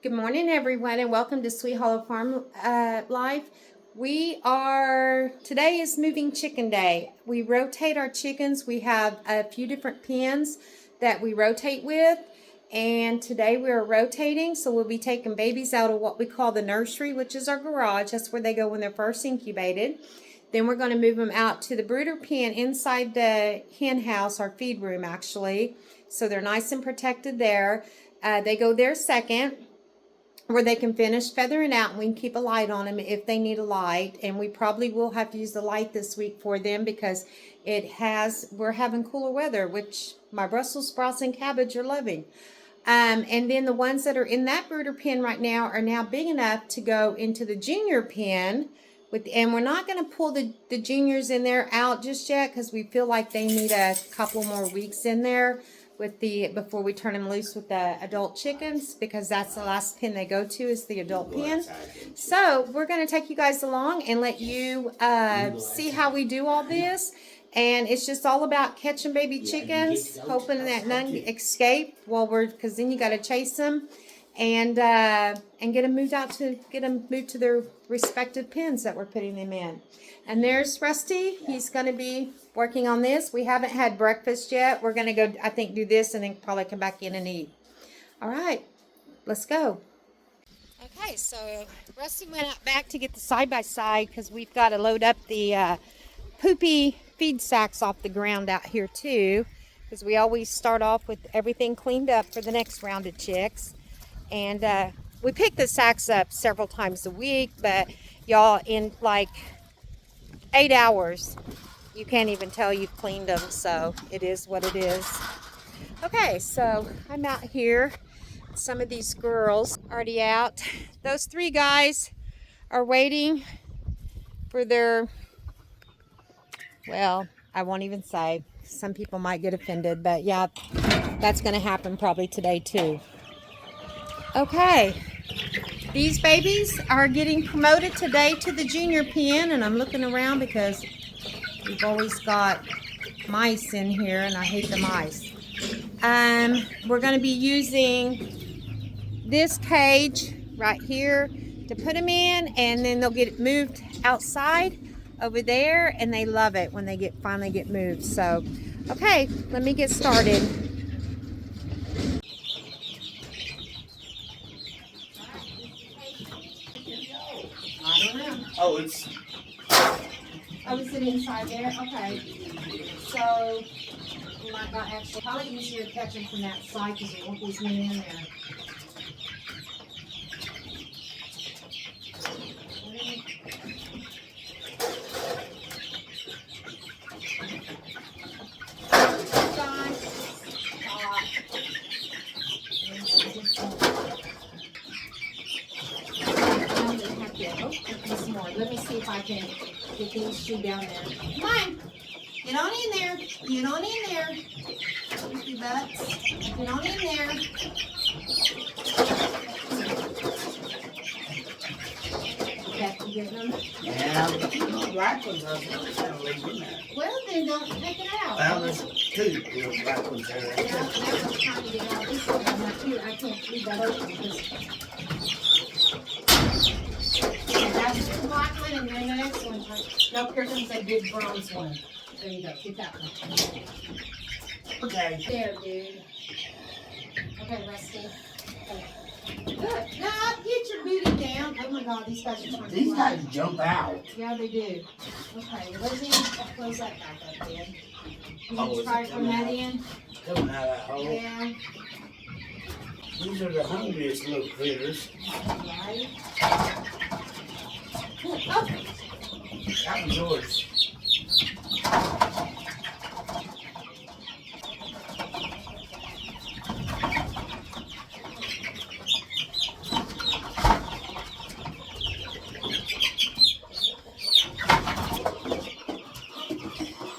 Good morning, everyone, and welcome to Sweet Hollow Farm Life. Today is moving chicken day. We rotate our chickens. We have a few different pens that we rotate with, and today we are rotating, so we'll be taking babies out of what we call the nursery, which is our garage. That's where they go when they're first incubated. Then we're going to move them out to the brooder pen inside the hen house, our feed room actually, so they're nice and protected there. They go there second, where they can finish feathering out, and we can keep a light on them if they need a light. And we probably will have to use the light this week for them because we're having cooler weather, which my Brussels sprouts and cabbage are loving. And then the ones that are in that brooder pen right now are now big enough to go into the junior pen. And we're not going to pull the juniors in there out just yet because we feel like they need a couple more weeks in there before we turn them loose with the adult chickens, because that's the last pen they go to is the adult pen. So we're going to take you guys along and let you see how we do all this. And it's just all about catching baby chickens, hoping that none escape because then you got to chase them and get them moved to their respective pens that we're putting them in. And there's Rusty. He's going to be working on this. We haven't had breakfast yet. We're going to go, I think, do this and then probably come back in and eat. All right, let's go. Okay, so Rusty went out back to get the side-by-side because we've got to load up the poopy feed sacks off the ground out here too, because we always start off with everything cleaned up for the next round of chicks. And we pick the sacks up several times a week, but y'all, in like 8 hours, you can't even tell you've cleaned them, so it is what it is. Okay, so I'm out here. Some of these girls already out. Those 3 guys are waiting for their, well, I won't even say. Some people might get offended, but yeah, that's going to happen probably today too. Okay, these babies are getting promoted today to the junior pen, and I'm looking around because we've always got mice in here, and I hate the mice. We're going to be using this cage right here to put them in, and then they'll get moved outside over there, and they love it when they finally get moved. So, okay, let me get started. I don't know. Oh, it's... Oh, is it inside there? Okay. So, we might not actually... Probably easier to catch them from that side because there won't be as many in there. Let me see if I can get these 2 down there. Come on. Get on in there. Get on in there. You butts. Get on in there. Okay, you getting them? Yeah, black ones are kind of leave in there. Well, then don't take it out. Well, there's 2 little black ones there. Yeah, that one's trying to get out. This one, not here. I can't leave that open because... That's the black one, and then the next one. Nope, here comes a big bronze one. There you go. Get that one. Okay. There, dude. Okay, Rusty. Okay. Good. Now, get your booty down. Oh my God, these guys are trying to These fly. guys jump out. Yeah, they do. Okay, let's close that back up then. You Oh, want to is try it from that end? Coming out of that hole. Yeah. These are the hungriest little critters. Right. Oh. That was yours.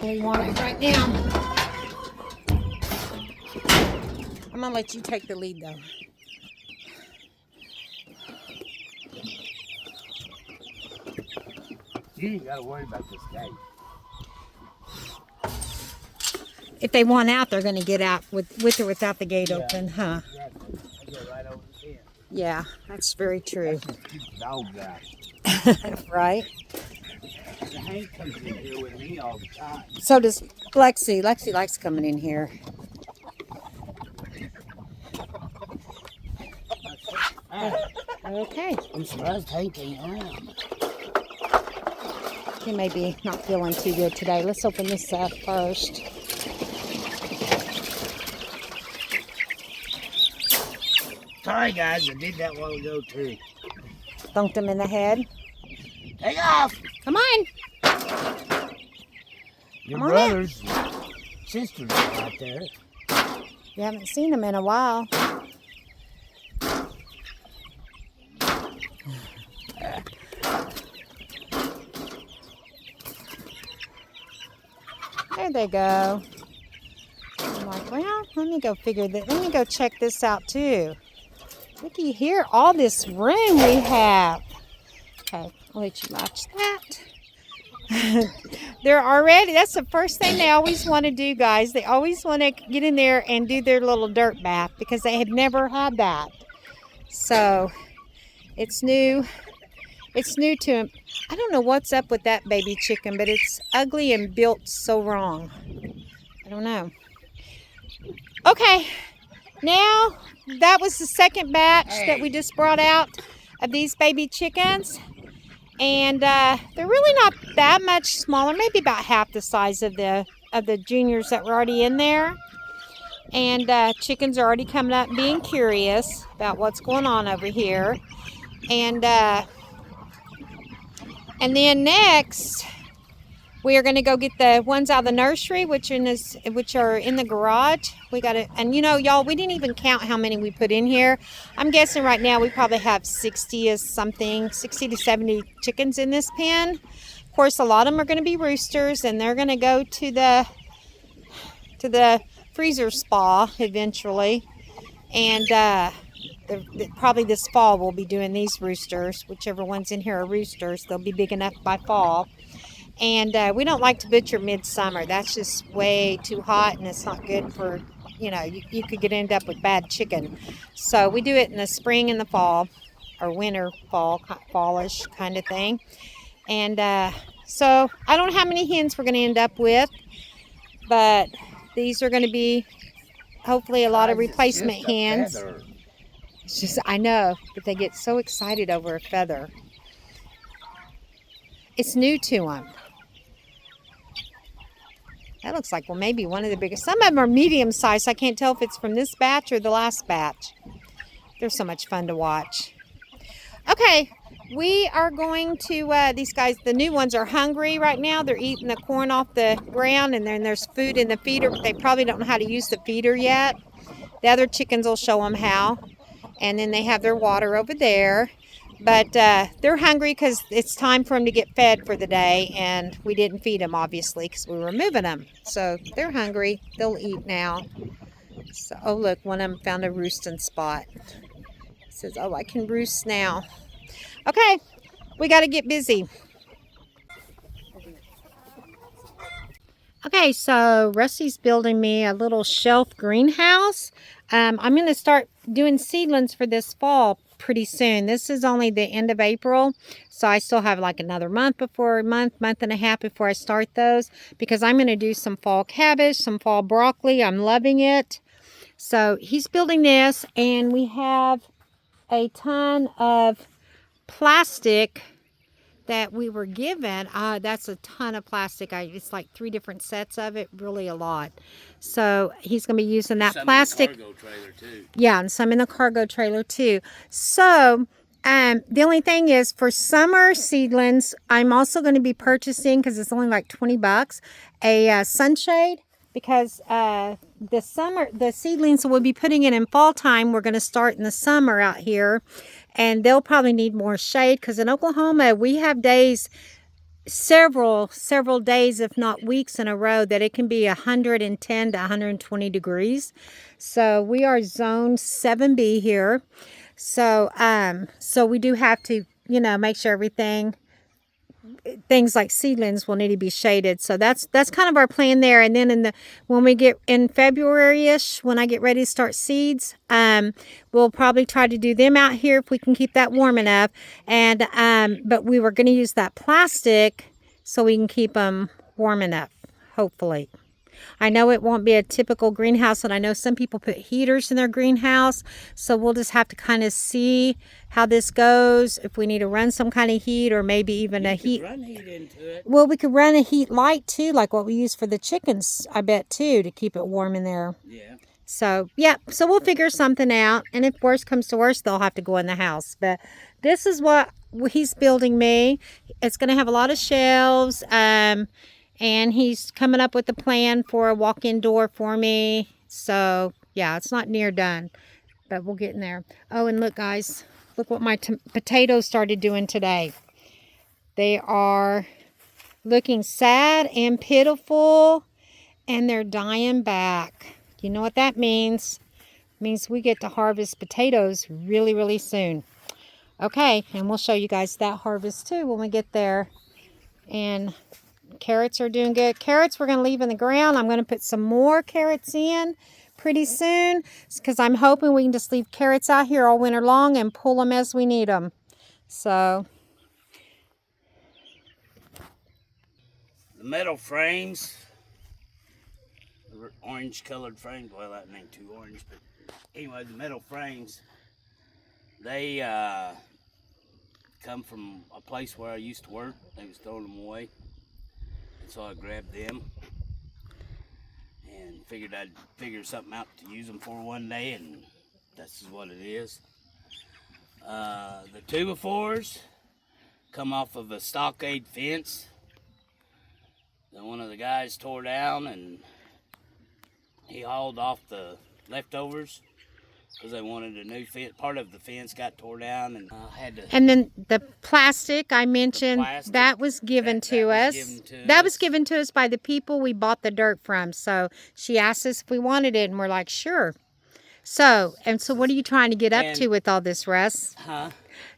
We want it right now. I'm gonna let you take the lead though. You ain't got to worry about this gate. If they want out, they're going to get out with or without the gate open, huh? Exactly. They go right over the fence. Yeah, that's very true. Just keep the dogs out. Right? Hank comes in here with me all the time. So does Lexi. Lexi likes coming in here. Okay. I'm surprised Hank ain't around. He may be not feeling too good today. Let's open this up first. Sorry guys, I did that while ago too. Thunked him in the head. Take off! Come on. Your Come on brothers, sisters are out there. You haven't seen him in a while. There they go. I'm like, well, let me go figure that. Let me go check this out too. Looky here, all this room we have. Okay, I'll let you watch that. They're already, that's the first thing they always want to do, guys. They always want to get in there and do their little dirt bath because they have never had that. So, it's new. It's new to them. I don't know what's up with that baby chicken, but it's ugly and built so wrong. I don't know. Okay, now that was the second batch that we just brought out of these baby chickens. And they're really not that much smaller, maybe about half the size of the juniors that were already in there. And chickens are already coming up being curious about what's going on over here. And then next, we are going to go get the ones out of the nursery, which are in the garage. We got it, and you know, y'all, we didn't even count how many we put in here. I'm guessing right now we probably have 60 to 70 chickens in this pen. Of course, a lot of them are going to be roosters, and they're going to go to the freezer spa eventually. And probably this fall we'll be doing these roosters. Whichever ones in here are roosters, they'll be big enough by fall. And we don't like to butcher midsummer. That's just way too hot, and it's not good for, you know, you could end up with bad chicken. So we do it in the spring and the fall, or winter, fallish kind of thing. And so I don't know how many hens we're going to end up with, but these are going to be hopefully a lot of replacement hens. It's just, I know, but they get so excited over a feather. It's new to them. That looks like, well, maybe one of the biggest. Some of them are medium sized. I can't tell if it's from this batch or the last batch. They're so much fun to watch. Okay, we are going to, these guys, the new ones are hungry right now. They're eating the corn off the ground, and then there's food in the feeder, but they probably don't know how to use the feeder yet. The other chickens will show them how. And then they have their water over there. But they're hungry because it's time for them to get fed for the day, and we didn't feed them, obviously, because we were moving them. So they're hungry. They'll eat now. So, oh, look, one of them found a roosting spot. It says, oh, I can roost now. Okay, we got to get busy. Okay, so Rusty's building me a little shelf greenhouse. I'm going to start doing seedlings for this fall pretty soon. This is only the end of April, so I still have like another month and a half before I start those, because I'm going to do some fall cabbage, some fall broccoli. I'm loving it. So he's building this, and we have a ton of plastic that we were given. That's a ton of plastic. It's like 3 different sets of it, really a lot. So he's going to be using that plastic. In the cargo trailer too. Yeah, and some in the cargo trailer too. So the only thing is, for summer seedlings, I'm also going to be purchasing, because it's only like $20, a sunshade, because the seedlings we'll be putting in fall time, we're going to start in the summer out here, and they'll probably need more shade, because in Oklahoma we have days, several days, if not weeks in a row, that it can be 110 to 120 degrees. So we are zone 7B here. So so we do have to, you know, make sure everything things like seedlings will need to be shaded. So that's kind of our plan there. And then when we get in February-ish, when I get ready to start seeds, we'll probably try to do them out here if we can keep that warm enough. And but we were going to use that plastic so we can keep them warm enough, hopefully. I know it won't be a typical greenhouse, and I know some people put heaters in their greenhouse, so we'll just have to kind of see how this goes, if we need to run some kind of heat or maybe even a heat. Run heat into it. Well, we could run a heat light too, like what we use for the chickens, I bet too, to keep it warm in there. Yeah. So, yeah, so we'll figure something out, and if worse comes to worse, they'll have to go in the house. But this is what he's building me. It's going to have a lot of shelves, and he's coming up with a plan for a walk-in door for me. So, yeah, it's not near done, but we'll get in there. Oh, and look, guys, look what my potatoes started doing today. They are looking sad and pitiful, and they're dying back. You know what that means? It means we get to harvest potatoes really, really soon. Okay, and we'll show you guys that harvest too when we get there. And carrots are doing good. Carrots we're going to leave in the ground. I'm going to put some more carrots in pretty soon because I'm hoping we can just leave carrots out here all winter long and pull them as we need them. So The metal frames, the orange colored frames, well that ain't too orange, but anyway, the metal frames, they come from a place where I used to work. They was throwing them away. And so I grabbed them and figured I'd figure something out to use them for one day, and this is what it is. The 2x4s come off of a stockade fence that one of the guys tore down, and he hauled off the leftovers because they wanted a new fence. Part of the fence got tore down, and had to. And then the plastic I mentioned, plastic, that was given to us. That was given to us by the people we bought the dirt from. So she asked us if we wanted it, and we're like, sure. So what are you trying to get up to with all this, Russ? Huh?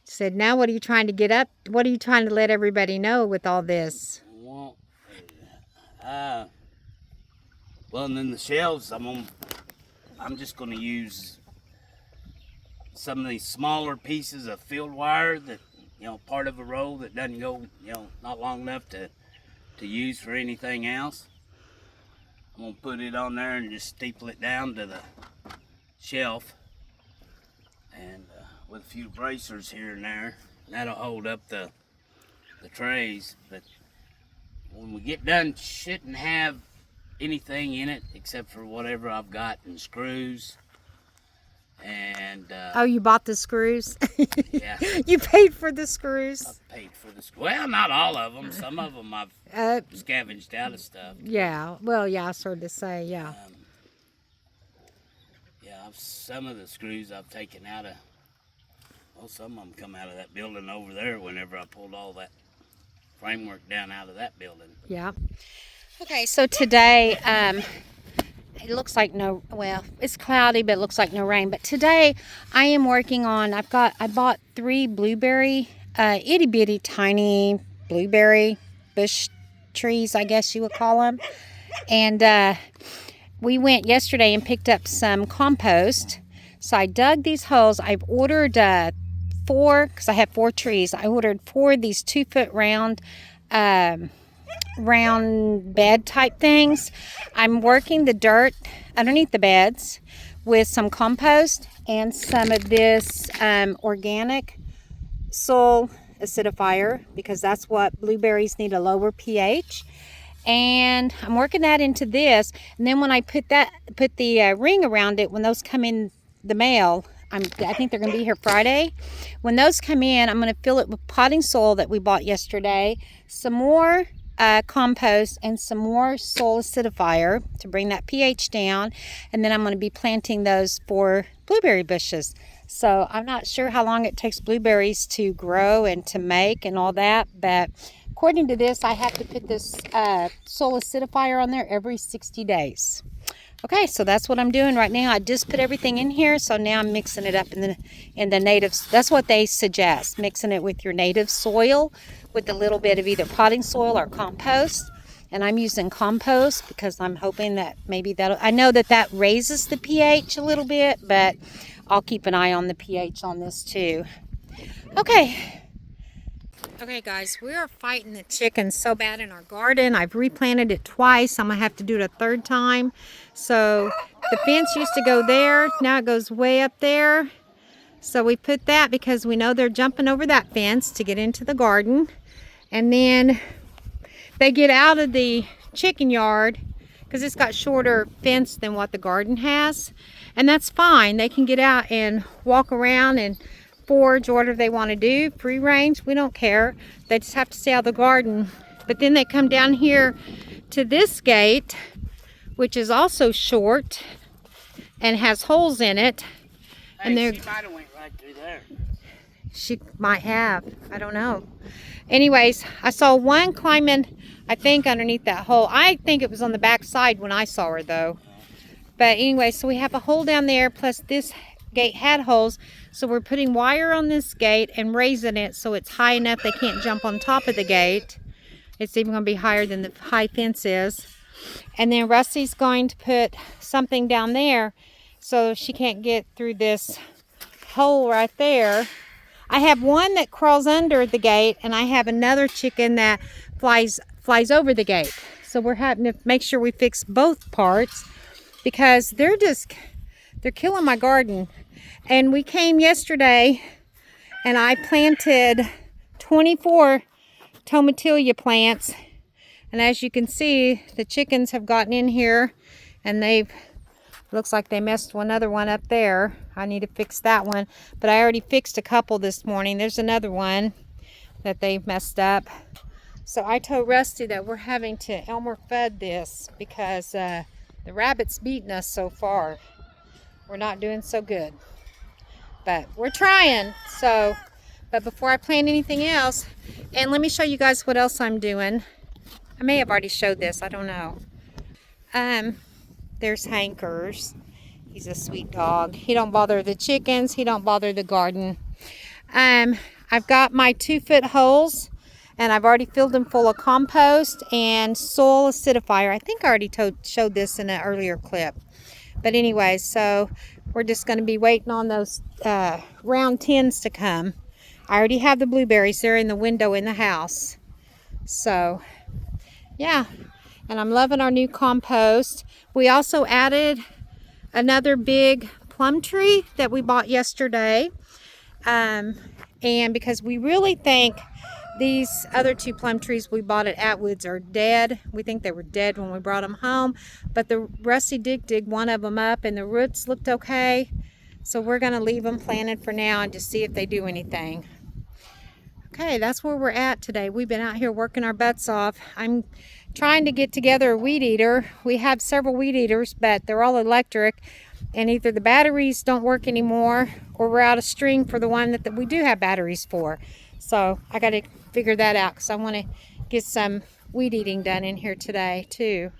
She said, now what are you trying to get up? What are you trying to let everybody know with all this? Well, and then the shelves, I'm just gonna use some of these smaller pieces of field wire that, part of a roll that doesn't go, not long enough to use for anything else. I'm gonna put it on there and just staple it down to the shelf, and with a few bracers here and there, that'll hold up the trays. But when we get done, shouldn't have anything in it except for whatever I've got in screws. And oh, you bought the screws? Yeah. You paid for the screws? I paid for the screws. Well, not all of them. Some of them I've scavenged out of stuff. Yeah. Well, yeah, sort of say, yeah. Some of the screws I've taken out of. Well, some of them come out of that building over there whenever I pulled all that framework down out of that building. Yeah. Okay, so today, it looks like it's cloudy, but it looks like no rain. But today, I am working on, I bought 3 blueberry, itty bitty tiny blueberry bush trees, I guess you would call them. And we went yesterday and picked up some compost. So I dug these holes. I've ordered 4, because I have 4 trees. I ordered 4 of these 2-foot round bed type things. I'm working the dirt underneath the beds with some compost and some of this organic soil acidifier, because that's what blueberries need, a lower pH. And I'm working that into this, and then when I put the ring around it, when those come in the mail, I think they're going to be here Friday. When those come in, I'm going to fill it with potting soil that we bought yesterday, some more compost, and some more soil acidifier to bring that pH down. And then I'm going to be planting those for blueberry bushes. So I'm not sure how long it takes blueberries to grow and to make and all that, but according to this, I have to put this soil acidifier on there every 60 days. Okay, so that's what I'm doing right now. I just put everything in here, so now I'm mixing it up in the native. That's what they suggest, mixing it with your native soil with a little bit of either potting soil or compost. And I'm using compost because I'm hoping that maybe that, I know that that raises the pH a little bit, but I'll keep an eye on the pH on this too. Okay. Okay guys, we are fighting the chickens so bad in our garden. I've replanted it twice. I'm gonna have to do it a third time. So the fence used to go there, now it goes way up there. So we put that because we know they're jumping over that fence to get into the garden. And then they get out of the chicken yard because it's got shorter fence than what the garden has. And that's fine. They can get out and walk around and forage, whatever they want to do, free range, we don't care. They just have to stay out of the garden. But then they come down here to this gate, which is also short and has holes in it. Hey, And they're, she might have went right through there. she might have, I don't know. Anyways, I saw one climbing, I think, underneath that hole. I think it was on the back side when I saw her though. But anyway, so we have a hole down there, plus this gate had holes. So we're putting wire on this gate and raising it so it's high enough they can't jump on top of the gate. It's even going to be higher than the high fence is. And then Rusty's going to put something down there so she can't get through this hole right there. I have one that crawls under the gate, and I have another chicken that flies over the gate. So we're having to make sure we fix both parts because they're killing my garden. And we came yesterday and I planted 24 tomatillia plants. And as you can see, the chickens have gotten in here and looks like they messed one other one up there. I need to fix that one. But I already fixed a couple this morning. There's another one that they messed up. So I told Rusty that we're having to Elmer fed this because the rabbit's beating us so far. We're not doing so good. But we're trying. So, but before I plant anything else, and let me show you guys what else I'm doing. I may have already showed this, I don't know. There's Hankers. He's a sweet dog. He don't bother the chickens, he don't bother the garden. I've got my 2-foot holes and I've already filled them full of compost and soil acidifier. I think I already showed this in an earlier clip. But anyway, so we're just going to be waiting on those round tins to come. I already have the blueberries. They're in the window in the house. So, yeah. And I'm loving our new compost. We also added another big plum tree that we bought yesterday. And because we really think these other 2 plum trees we bought at Atwood's are dead. We think they were dead when we brought them home. But the Rusty did dig one of them up and the roots looked okay. So we're going to leave them planted for now and just see if they do anything. Okay, that's where we're at today. We've been out here working our butts off. I'm trying to get together a weed eater. We have several weed eaters, but they're all electric. And either the batteries don't work anymore or we're out of string for the one that we do have batteries for. So I got to figure that out because I want to get some weed eating done in here today too.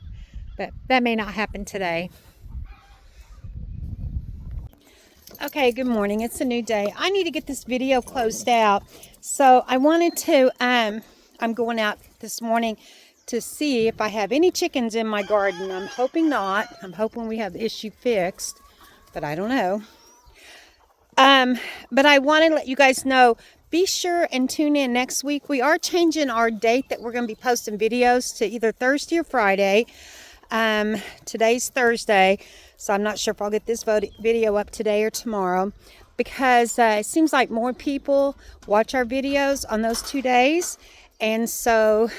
But that may not happen today. Okay, good morning. It's a new day. I need to get this video closed out. So I wanted to, I'm going out this morning to see if I have any chickens in my garden. I'm hoping not. I'm hoping we have the issue fixed, but I don't know. But I want to let you guys know, be sure and tune in next week. We are changing our date that we're going to be posting videos to either Thursday or Friday. Today's Thursday, so I'm not sure if I'll get this video up today or tomorrow, because it seems like more people watch our videos on those 2 days, and so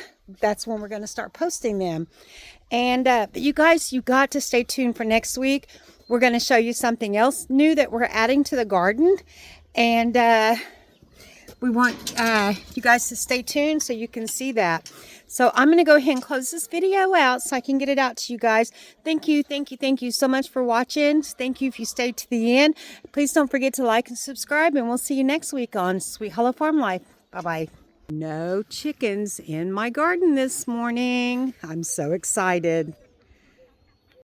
that's when we're going to start posting them. And but you guys, you got to stay tuned for next week. We're going to show you something else new that we're adding to the garden, and we want you guys to stay tuned so you can see that. So I'm going to go ahead and close this video out so I can get it out to you guys. Thank you so much for watching. Thank you if you stayed to the end. Please don't forget to like and subscribe, and we'll see you next week on Sweet Hollow Farm Life. Bye-bye. No chickens in my garden this morning. I'm so excited.